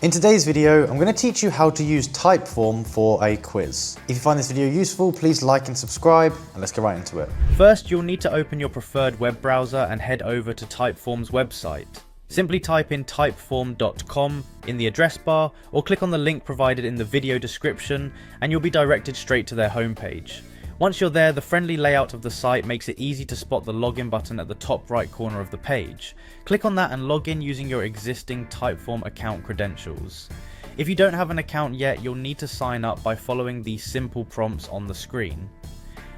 In today's video, I'm going to teach you how to use Typeform for a quiz. If you find this video useful, please like and subscribe, and let's get right into it. First, you'll need to open your preferred web browser and head over to Typeform's website. Simply type in typeform.com in the address bar, or click on the link provided in the video description, and you'll be directed straight to their homepage. Once you're there, the friendly layout of the site makes it easy to spot the login button at the top right corner of the page. Click on that and log in using your existing Typeform account credentials. If you don't have an account yet, you'll need to sign up by following these simple prompts on the screen.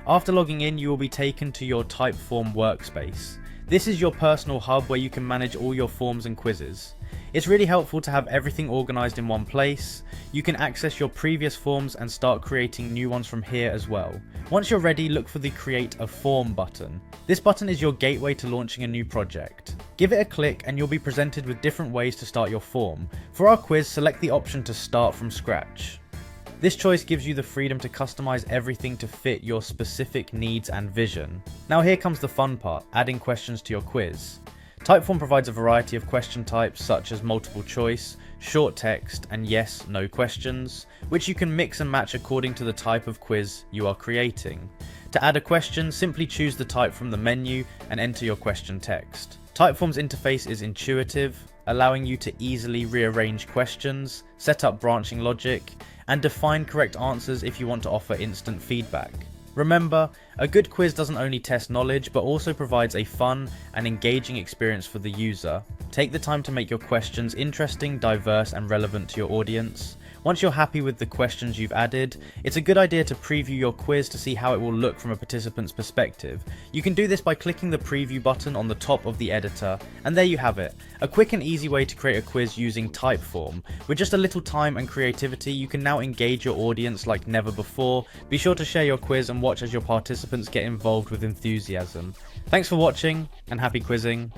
After logging in, you will be taken to your Typeform workspace. This is your personal hub where you can manage all your forms and quizzes. It's really helpful to have everything organized in one place. You can access your previous forms and start creating new ones from here as well. Once you're ready, look for the Create a Form button. This button is your gateway to launching a new project. Give it a click and you'll be presented with different ways to start your form. For our quiz, select the option to start from scratch. This choice gives you the freedom to customize everything to fit your specific needs and vision. Now here comes the fun part, adding questions to your quiz. Typeform provides a variety of question types such as multiple choice, short text, and yes/no questions, which you can mix and match according to the type of quiz you are creating. To add a question, simply choose the type from the menu and enter your question text. Typeform's interface is intuitive, allowing you to easily rearrange questions, set up branching logic, and define correct answers if you want to offer instant feedback. Remember, a good quiz doesn't only test knowledge, but also provides a fun and engaging experience for the user. Take the time to make your questions interesting, diverse, and relevant to your audience. Once you're happy with the questions you've added, it's a good idea to preview your quiz to see how it will look from a participant's perspective. You can do this by clicking the preview button on the top of the editor, and there you have it. A quick and easy way to create a quiz using Typeform. With just a little time and creativity, you can now engage your audience like never before. Be sure to share your quiz and watch as your participants get involved with enthusiasm. Thanks for watching, and happy quizzing.